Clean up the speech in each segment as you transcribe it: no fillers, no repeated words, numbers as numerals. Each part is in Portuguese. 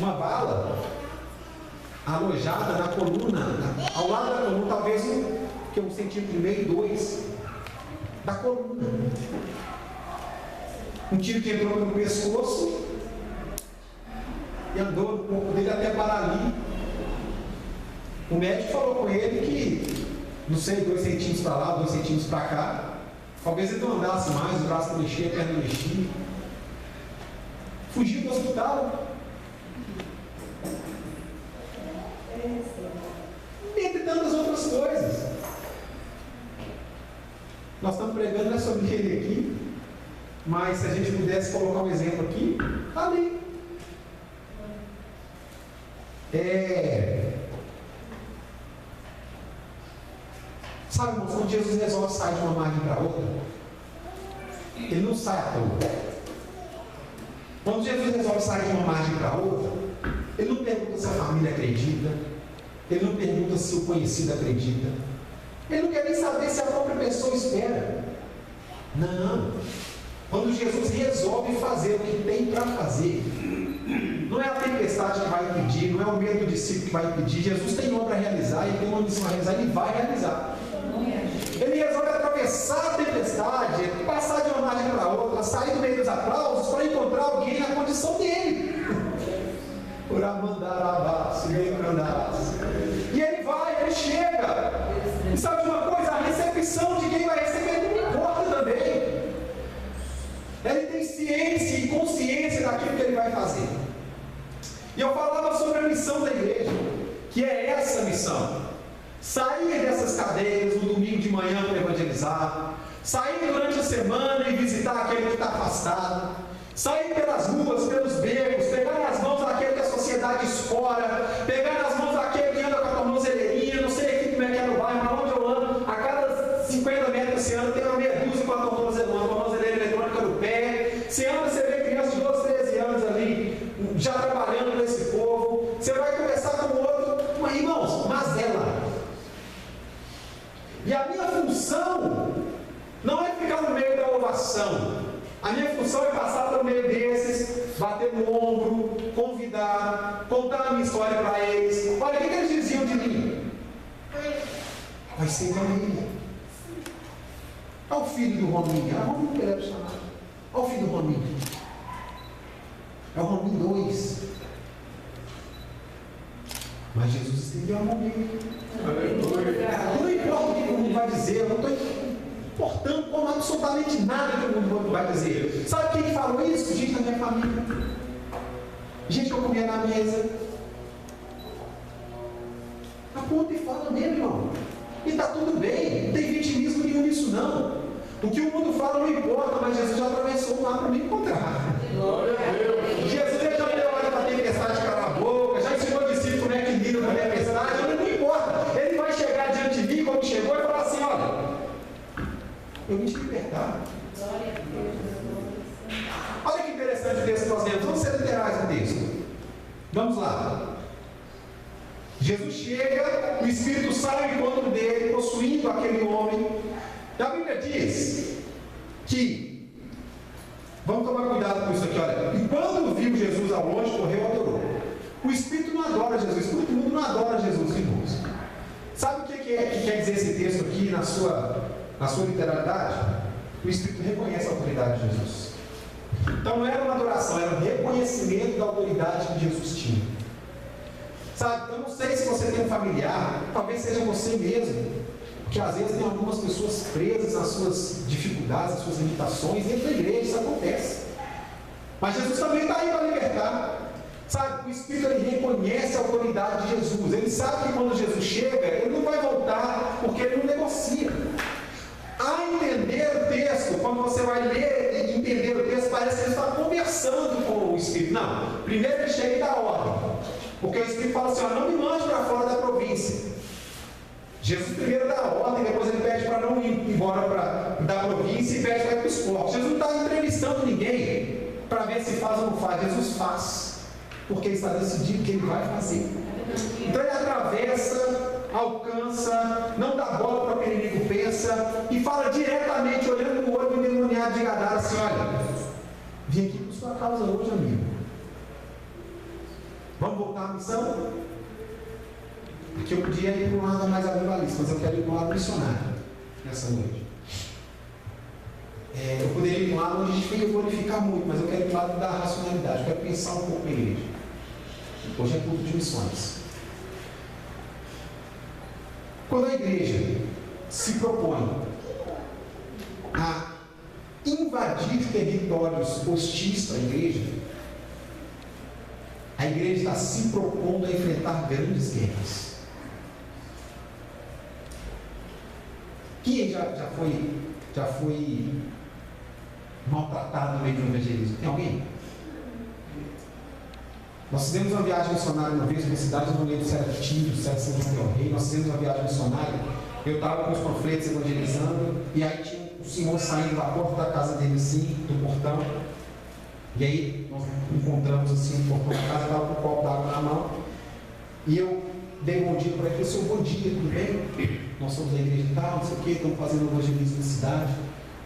uma vala alojada na coluna, ao lado da coluna, talvez um centímetro e meio, 2 da coluna. Um tiro que entrou no pescoço e andou no corpo dele até parar ali. O médico falou com ele que, não sei, 2 centímetros para lá, 2 centímetros para cá. Talvez ele não andasse mais, o braço não mexia, a perna não mexia. Fugiu do hospital. Entre tantas outras coisas. Nós estamos pregando, não é sobre ele aqui, mas se a gente pudesse colocar um exemplo aqui, está ali. Sabe, irmãos, quando Jesus resolve sair de uma margem para outra, ele não sai à toa. Quando Jesus resolve sair de uma margem para outra, ele não pergunta se a família acredita, ele não pergunta se o conhecido acredita, ele não quer nem saber se a própria pessoa espera. Não. Quando Jesus resolve fazer o que tem para fazer, não é a tempestade que vai impedir, não é o medo do discípulo que vai impedir. Jesus tem obra a realizar, ele tem uma missão a realizar, ele vai realizar. Ele resolve atravessar a tempestade, passar de uma margem para outra, sair do meio dos aplausos para encontrar alguém na condição dele. Por amandarabás, e ele vai, ele chega. E sabe de uma coisa? A recepção de quem vai receber não importa também. Ele tem ciência e consciência daquilo que ele vai fazer. E eu falava sobre a missão da igreja, que é essa missão. Sair dessas cadeiras no domingo de manhã para evangelizar, sair durante a semana e visitar aquele que está afastado, sair pelas ruas, pelos becos, pegar nas mãos daquele que a sociedade escora, pegar nas mãos daquele que anda com a tornozeleirinha, não sei aqui como é que é no bairro, mas onde eu ando, a cada 50 metros esse ano tem uma meia dúzia com a tornozeleira eletrônica no pé. Você anda, você vê crianças de 12, 13 anos ali, já trabalhando com esse povo. Você vai conversar com o outro, mas, irmãos, mazela. E a minha função não é ficar no meio da ovação. A minha função é passar pelo meio desses, bater no ombro, convidar, contar a minha história para eles. Olha, o que eles diziam de mim? Vai ser igual a ele. Olha o filho do Rominho. É o Rominho que ele era chamado. Olha o filho do Rominho. É o Rominho 2. Mas Jesus estendeu a mão dele. Não importa o que o mundo vai dizer, eu não estou importando com absolutamente nada que o mundo vai dizer. Sabe quem falou isso? Gente da minha família. Gente que eu comia na mesa. Aponta e fala mesmo, irmão. E está tudo bem, não tem vitimismo nenhum nisso não. O que o mundo fala não importa, mas Jesus já atravessou o mar para me encontrar. Glória a Deus. Jesus já deu hora para a tempestade calar a boca, já ensinou o discípulo como é que lida com a tempestade, não importa. Ele vai chegar diante de mim, como chegou, e falar assim: olha, eu vim te libertar. Olha que interessante o texto que nós lemos. Vamos ser literais no texto. Vamos lá. Jesus chega, o Espírito sai ao encontro dele, possuindo aquele homem. E a Bíblia diz que, vamos tomar cuidado com isso aqui, olha. E quando viu Jesus ao longe, correu e adorou. O Espírito não adora Jesus, o Espírito mundo não adora Jesus, irmãos. Sabe o que quer dizer esse texto aqui na sua literalidade? O Espírito reconhece a autoridade de Jesus. Então não era uma adoração, era um reconhecimento da autoridade que Jesus tinha. Sabe, eu não sei se você tem um familiar, talvez seja você mesmo, porque às vezes tem algumas pessoas presas nas suas dificuldades, nas suas limitações, dentro da igreja isso acontece. Mas Jesus também está aí para libertar. Sabe, o Espírito ele reconhece a autoridade de Jesus. Ele sabe que quando Jesus chega, ele não vai voltar, porque ele não negocia. A entender o texto, quando você vai ler e entender o texto, parece que ele está conversando com o Espírito. Não, primeiro ele chega e dá ordem. Porque o Espírito fala assim: ó, não me mande para fora da província. Jesus primeiro dá ordem, depois ele pede para não ir embora da província e pede para ir para os portos. Jesus não está entrevistando ninguém para ver se faz ou não faz. Jesus faz, porque ele está decidido que ele vai fazer. Então ele atravessa, alcança, não dá bola para o que o inimigo pensa e fala diretamente, olhando no olho do endemoniado de Gadara assim: olha, vim aqui por sua causa hoje, amigo. Vamos voltar à missão? Porque eu podia ir para um lado mais avivalista, mas eu quero ir para um lado missionário nessa noite. Eu poderia ir para um lado onde a gente ia glorificar muito, mas eu quero ir para o lado da racionalidade, eu quero pensar um pouco na igreja. Hoje é culto de missões. Quando a igreja se propõe a invadir territórios hostis à igreja, a igreja está se propondo a enfrentar grandes guerras. Quem já foi maltratado no meio do evangelismo? Tem alguém? Nós fizemos uma viagem missionária uma vez, uma cidade, não lembro se era Tiro, se era São João del Rei. Nós fizemos uma viagem missionária. Eu estava com os panfletos evangelizando, e aí tinha um senhor saindo da porta da casa dele, assim, do portão. E aí nós encontramos assim no portão da casa, estava com um copo d'água na mão. E eu dei um bom dia para ele, falei, senhor, bom dia, tudo bem? Nós somos da igreja e tal, não sei o que, estamos fazendo evangelismo na cidade.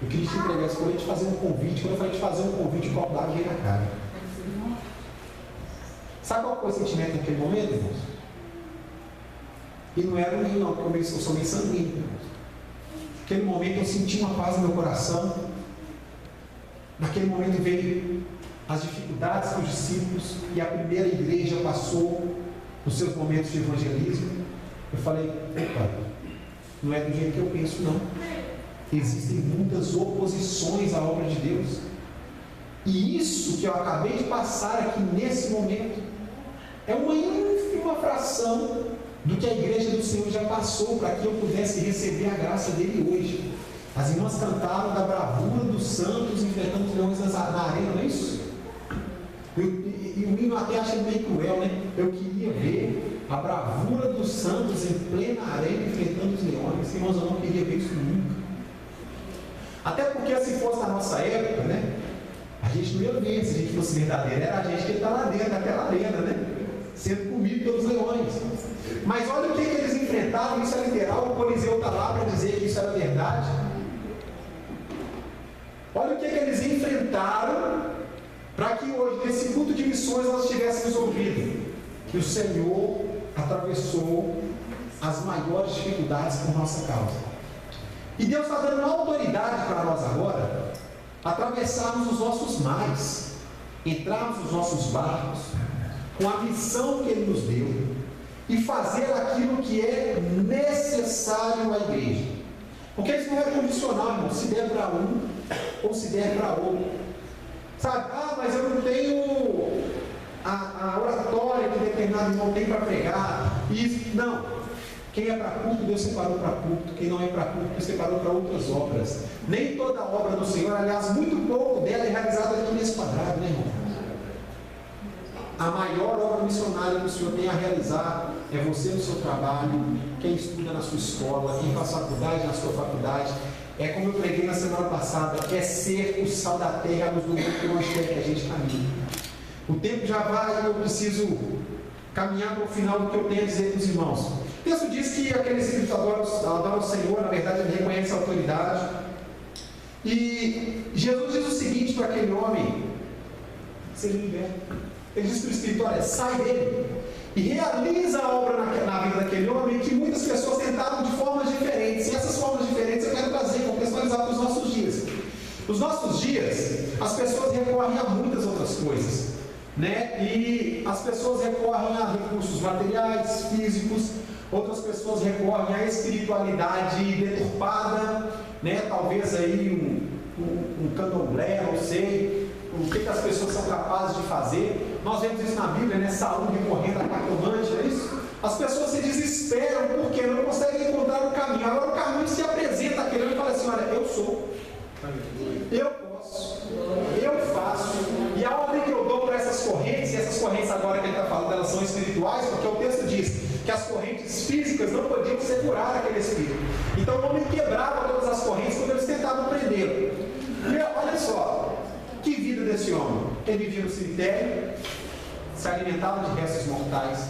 Eu queria te entregar esse convite, te fazer um convite. Quando eu falei te fazer um convite, o copo d'água veio na cara. Sabe qual foi o sentimento naquele momento, irmãos? E não era o meu, não, porque eu sou meio sanguíneo, irmãos. Naquele momento eu senti uma paz no meu coração. Naquele momento veio as dificuldades dos discípulos e a primeira igreja passou nos seus momentos de evangelismo. Eu falei, opa, não é do jeito que eu penso, não. Existem muitas oposições à obra de Deus. E isso que eu acabei de passar aqui nesse momento é uma ínfima fração do que a igreja do Senhor já passou para que eu pudesse receber a graça dele hoje. As irmãs cantaram da bravura dos santos enfrentando os leões na arena, não é isso? E o hino até acha meio cruel, né? Eu queria ver a bravura dos santos em plena arena enfrentando os leões. Irmãos, eu não queria ver isso nunca. Até porque se fosse na nossa época, né? A gente não ia ver, se a gente fosse verdadeiro, era a gente que está lá dentro daquela arena, né? Sendo comido pelos leões. Mas olha o que eles enfrentaram, isso é literal, o Coliseu está lá para dizer que isso era verdade. Olha o que eles enfrentaram para que hoje, nesse culto de missões, nós tivéssemos ouvido que o Senhor atravessou as maiores dificuldades por nossa causa. E Deus está dando uma autoridade para nós agora atravessarmos os nossos mares, entrarmos nos nossos barcos com a missão que Ele nos deu e fazer aquilo que é necessário à igreja. Porque isso não é condicional, irmão, se der para um ou se der para outro. Sabe, mas eu não tenho a oratória que determinado irmão tem para pregar. Isso, não. Quem é para culto, Deus separou para culto. Quem não é para culto, Deus separou para outras obras. Nem toda obra do Senhor, aliás, muito pouco dela é realizada aqui nesse quadrado, né, irmão? A maior obra missionária que o Senhor tem a realizar é você no seu trabalho, quem estuda na sua escola, quem faz faculdade na sua faculdade. É como eu preguei na semana passada, é ser o sal da terra, a luz do mundo que nós queremos que a gente caminhe. O tempo já vai e eu preciso caminhar para o final do que eu tenho a dizer para os irmãos. O texto diz que aquele espírito adora o Senhor, na verdade ele reconhece a autoridade. E Jesus diz o seguinte para aquele homem: seja liberto. Ele diz para o espírito: olha, sai dele. E realiza a obra na vida daquele homem que muitas pessoas tentaram de formas diferentes. E essas formas diferentes eu quero trazer, contextualizar para os nossos dias. Nos nossos dias, as pessoas recorrem a muitas outras coisas, né? E as pessoas recorrem a recursos materiais, físicos. Outras pessoas recorrem à espiritualidade deturpada, né? Talvez aí um candomblé, não sei o que as pessoas são capazes de fazer. Nós vemos isso na Bíblia, né? Saúl recorrendo a cartomante, não é isso? As pessoas se desesperam porque não conseguem encontrar o caminho. Agora o caminho se apresenta àquele homem e fala assim: olha, eu sou, eu posso, eu faço. E a ordem que eu dou para essas correntes, e essas correntes agora que ele está falando, elas são espirituais, porque o texto diz que as correntes físicas não podiam segurar aquele espírito. Então o homem quebrava todas as correntes quando eles tentavam prendê-lo. Olha só, que vida desse homem. Ele vivia no cemitério, se alimentava de restos mortais,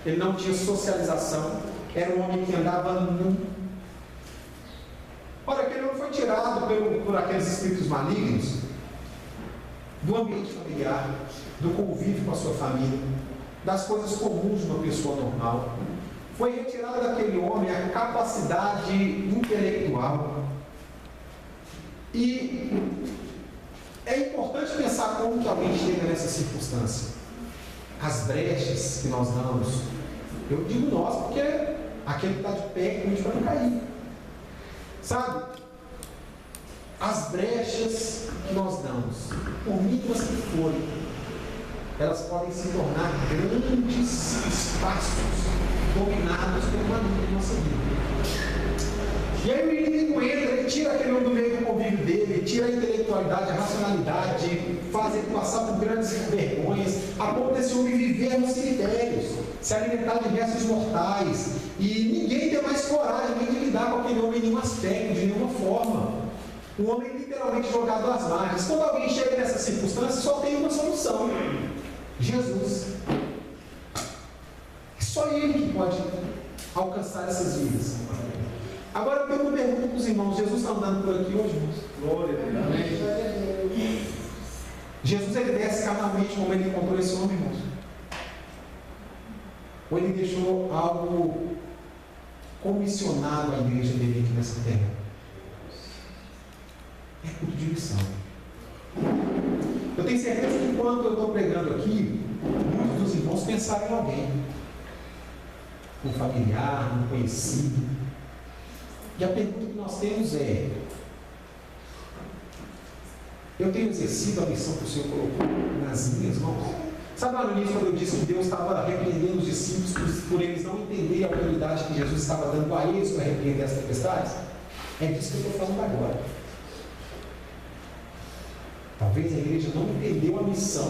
ele não tinha socialização, era um homem que andava nu. Ora, aquele homem foi tirado por aqueles espíritos malignos do ambiente familiar, do convívio com a sua família. das coisas comuns de uma pessoa normal. Foi retirada daquele homem a capacidade intelectual. E é importante pensar como que alguém chega nessa circunstância. As brechas que nós damos. Eu digo nós porque aquele que está de pé cuide para não cair. Sabe? As brechas que nós damos, por mínimas que forem, elas podem se tornar grandes espaços dominados pelo maligno de nossa vida. E aí o inimigo entra, ele tira aquele homem do meio do convívio dele, ele tira a intelectualidade, a racionalidade, faz ele passar por grandes vergonhas, a ponto desse homem viver nos cemitérios, se alimentar de restos mortais, e ninguém tem mais coragem nem de lidar com aquele homem em nenhum aspecto, de nenhuma forma. Um homem literalmente jogado às margens. Quando alguém chega nessa circunstância, só tem uma solução: Jesus. É só Ele que pode alcançar essas vidas. Agora eu tenho uma pergunta para os irmãos: Jesus está andando por aqui hoje, irmãos? Glória a Deus. Jesus, ele desce carnalmente como ele encontrou esse homem, irmãos? Ou ele deixou algo comissionado à igreja dele aqui nessa terra? É culto de missão. Eu tenho certeza que quando eu estou pregando aqui, muitos dos irmãos pensaram em alguém, um familiar, um conhecido. E a pergunta que nós temos é: eu tenho exercido a missão que o Senhor colocou nas minhas mãos? Sabe lá no início, quando eu disse que Deus estava repreendendo os discípulos por eles não entenderem a autoridade que Jesus estava dando a eles para repreender as tempestades? É disso que eu estou falando agora. Talvez a igreja não entendeu a missão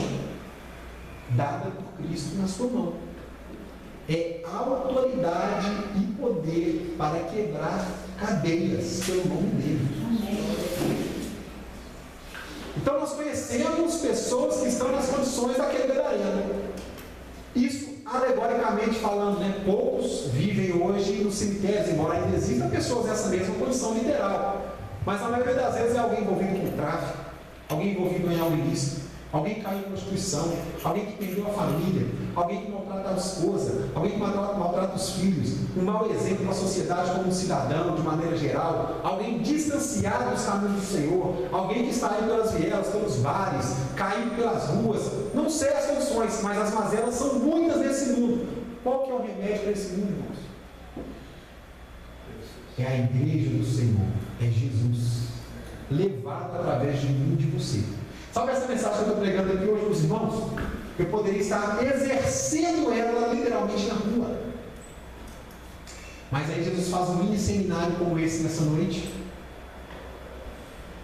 dada por Cristo na sua mão. É autoridade e poder para quebrar cadeias pelo nome dele. Então nós conhecemos pessoas que estão nas condições daquele gadareno. Isso, alegoricamente falando, né? Poucos vivem hoje nos cemitérios, embora ainda existam pessoas nessa mesma condição literal. Mas a maioria das vezes é alguém envolvido com tráfico, alguém envolvido em algo ilícito, alguém que caiu em prostituição, alguém que perdeu a família, alguém que maltrata a esposa, alguém que maltrata os filhos, um mau exemplo para a sociedade como um cidadão, de maneira geral, alguém distanciado dos caminhos do Senhor, alguém que está aí pelas vielas, pelos bares, caindo pelas ruas. Não sei as soluções, mas as mazelas são muitas nesse mundo. Qual que é o remédio para esse mundo, irmãos? É a igreja do Senhor, é Jesus, levado através de mim e de você. Sabe essa mensagem que eu estou pregando aqui hoje, meus irmãos? Eu poderia estar exercendo ela literalmente na rua. Mas aí Jesus faz um mini seminário como esse nessa noite,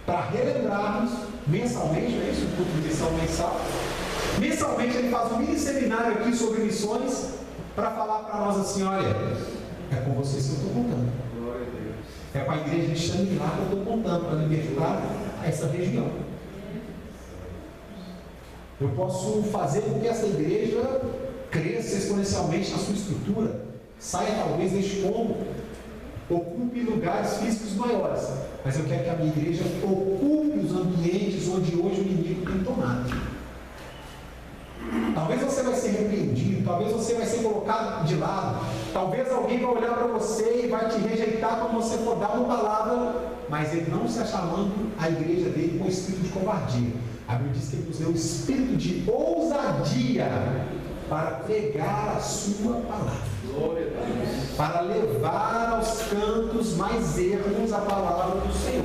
para relembrarmos mensalmente, não é isso? Um culto de missão mensal. Mensalmente ele faz um mini seminário aqui sobre missões, para falar para nós assim: olha, é com vocês que eu estou contando. É com a igreja de Xangri-Lá que eu estou contando, para libertar essa região. Eu posso fazer com que essa igreja cresça exponencialmente na sua estrutura, saia talvez deste cômodo, ocupe lugares físicos maiores, mas eu quero que a minha igreja ocupe os ambientes onde hoje o inimigo tem tomado. Talvez você vai ser repreendido, talvez você vai ser colocado de lado, talvez alguém vai olhar para você e vai te rejeitar quando você for dar uma palavra, mas ele não está chamando a igreja dele com espírito de covardia. A Bíblia diz que ele nos deu um espírito de ousadia para pregar a sua palavra, para levar aos cantos mais ermos a palavra do Senhor.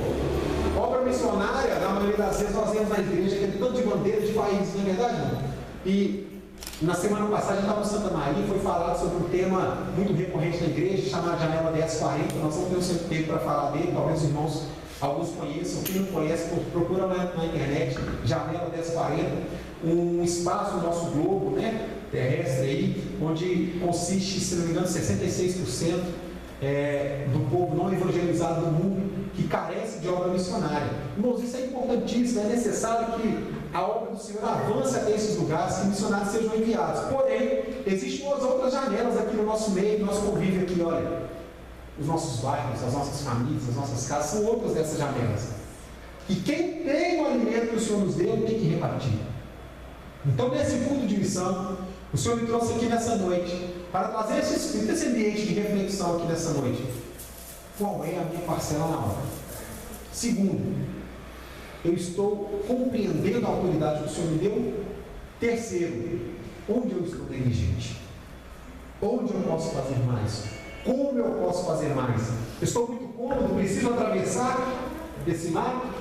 Obra missionária, na maioria das vezes nós vemos na igreja que é tanto de bandeira de país, não é verdade? Não? E na semana passada a gente estava em Santa Maria e foi falado sobre um tema muito recorrente na igreja, chamado Janela 1040. Nós não temos sempre tempo para falar dele, talvez os irmãos, alguns conheçam, quem não conhece, procura na internet, Janela 1040, um espaço no nosso globo, né, terrestre aí, onde consiste, se não me engano, 66% do povo não evangelizado do mundo, que carece de obra missionária. Irmãos, isso é importantíssimo, é necessário que a obra do Senhor avance até esses lugares, que missionários sejam enviados. Porém, existem umas outras janelas aqui no nosso meio, no nosso convívio aqui, olha. Os nossos bairros, as nossas famílias, as nossas casas, são outras dessas janelas. E quem tem o alimento que o Senhor nos deu, tem que repartir. Então, nesse culto de missão, O Senhor me trouxe aqui nessa noite para trazer esse espírito, esse ambiente de reflexão aqui nessa noite. Qual é a minha parcela na obra? Segundo, eu estou compreendendo a autoridade que o Senhor me deu? Terceiro, onde eu estou negligente? Onde eu posso fazer mais? Como eu posso fazer mais? Eu estou muito cômodo, preciso atravessar esse mar?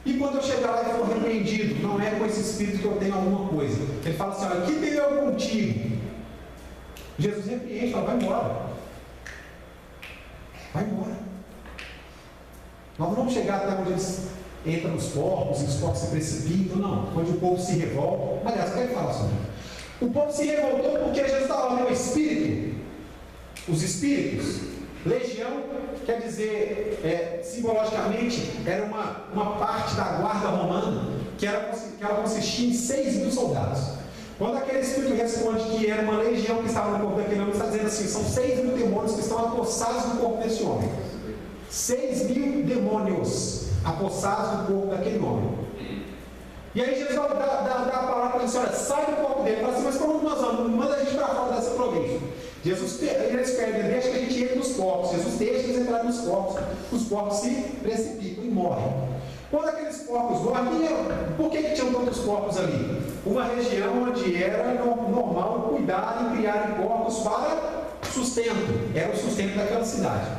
E quando eu chegar lá e for repreendido, não é com esse espírito que eu tenho alguma coisa. Ele fala assim: olha, que tenho eu contigo? Jesus repreende, fala: vai embora. Vai embora. Nós não vamos chegar até onde eles entram nos corpos, e os corpos se precipitam, não. Onde o povo se revolta. Aliás, eu quero falar sobre isso. O povo se revoltou porque Jesus estava no espírito. Os espíritos. Legião quer dizer, simbologicamente, era uma parte da guarda romana que ela consistia em 6.000 soldados. Quando aquele espírito responde que era uma legião que estava no corpo daquele homem, está dizendo assim: são 6.000 demônios que estão apossados no corpo desse homem. 6.000 demônios apossados no corpo daquele homem. E aí Jesus dá a palavra para ele assim: olha, sai do corpo dele. Ele fala assim: mas como nós vamos? Manda a gente para fora dessa província. Jesus, eles pedem: deixa que a gente entre nos corpos. Jesus deixa eles entrarem nos corpos. Os corpos se precipitam e morrem. Quando aqueles corpos morrem, por que tinham tantos corpos ali? Uma região onde era normal cuidar e criar corpos para sustento. Era o sustento daquela cidade.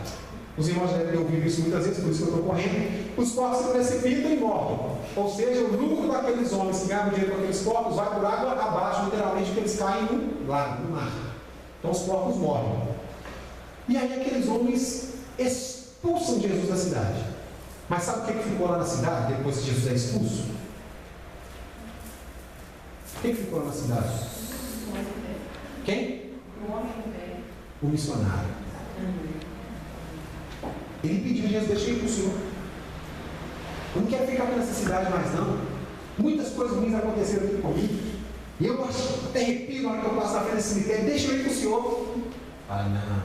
Os irmãos devem ter ouvido isso muitas vezes, por isso que eu estou correndo. Os corpos se precipitam e morrem. Ou seja, o lucro daqueles homens que ganham dinheiro com aqueles corpos vai por água abaixo, literalmente, porque eles caem no lago, no mar. Então os corpos morrem. E aí aqueles homens expulsam Jesus da cidade. Mas sabe o que ficou lá na cidade depois que Jesus é expulso? Quem ficou lá na cidade? Quem? O missionário. Ele pediu: Jesus, deixa eu ir para o Senhor. Eu não quero ficar nessa cidade mais não. Muitas coisas ruins aconteceram aqui comigo. E eu até arrepio na hora que eu passo na frente desse cemitério. Deixa eu ir para o Senhor. Ah, não.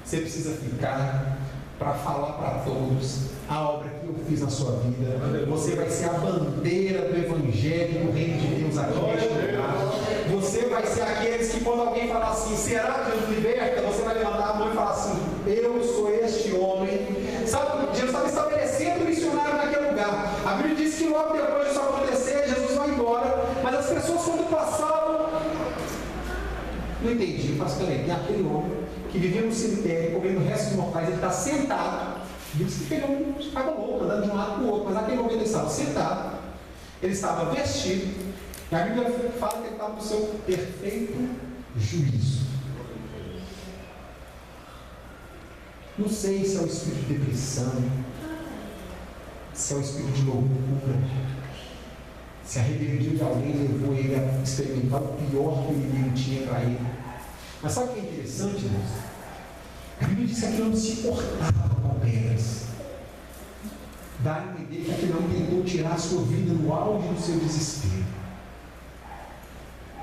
Você precisa ficar para falar para todos a obra que eu fiz na sua vida. Você vai ser a bandeira do Evangelho do Reino de Deus aqui neste lugar. Você vai ser aqueles que, quando alguém falar assim: será que Deus liberta? Você vai levantar a mão e falar assim: eu sou este homem. Sabe, Jesus estava estabelecendo o missionário naquele lugar. A Bíblia diz que logo depois disso acontecer, Jesus vai embora. Mas as pessoas, quando passavam, não entendi. Eu faço: peraí, tem aquele homem que vivia no cemitério, comendo restos mortais, ele está sentado. Disse que ele não ficava louco, andando de um lado para o outro, mas naquele momento ele estava sentado, ele estava vestido, e a Bíblia fala que ele estava no seu perfeito juízo. Não sei se é o espírito de depressão, se é o espírito de loucura, se a rebeldia de alguém levou ele a experimentar o pior que o inimigo tinha para ele. Mas sabe o que é interessante, irmãos? A Bíblia diz que aquele homem se cortava com pedras. Dá a entender que aquele homem tentou tirar a sua vida no auge do seu desespero.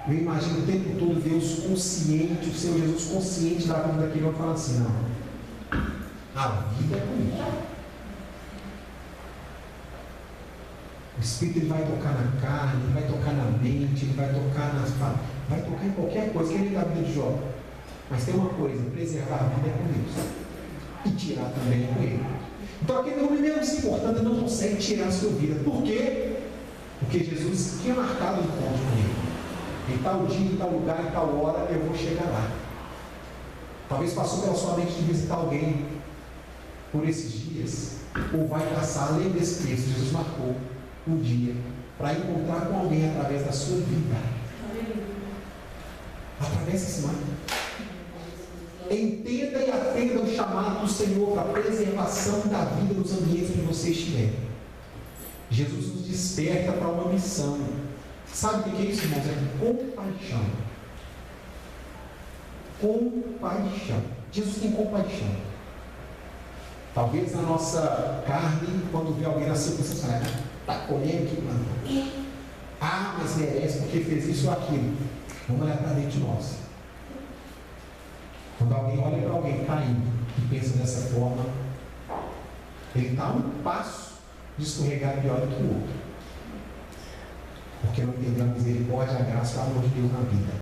Eu imagino o tempo todo Deus consciente, o Senhor Jesus consciente da vida daquele homem, falando assim: não, a vida é comigo. O Espírito ele vai tocar na carne, ele vai tocar na mente, ele vai tocar vai tocar em qualquer coisa, que nem na vida de Jó. Mas tem uma coisa: preservar a vida é com Deus. E tirar também é com Ele. Então aquele homem, mesmo se importando, não consegue tirar a sua vida. Por quê? Porque Jesus tinha marcado um encontro com ele. Em tal dia, em tal lugar, em tal hora, eu vou chegar lá. Talvez passou pela sua mente de visitar alguém por esses dias, ou vai passar, além desse texto, Jesus marcou um dia para encontrar com alguém através da sua vida. Através desse mar. Entenda e atenda o chamado do Senhor para a preservação da vida nos ambientes onde você estiver. Jesus nos desperta para uma missão. Sabe o que é isso, irmãos? É compaixão. Compaixão. Jesus tem compaixão. Talvez na nossa carne, quando vê alguém na circunstância, está comendo aqui, mano. Ah, mas merece porque fez isso ou aquilo. Vamos olhar para dentro de nós. Quando alguém olha para alguém caindo e pensa dessa forma, ele está a um passo de escorregar pior do que o outro. Porque não entendeu a misericórdia, a graça e o amor de Deus na vida.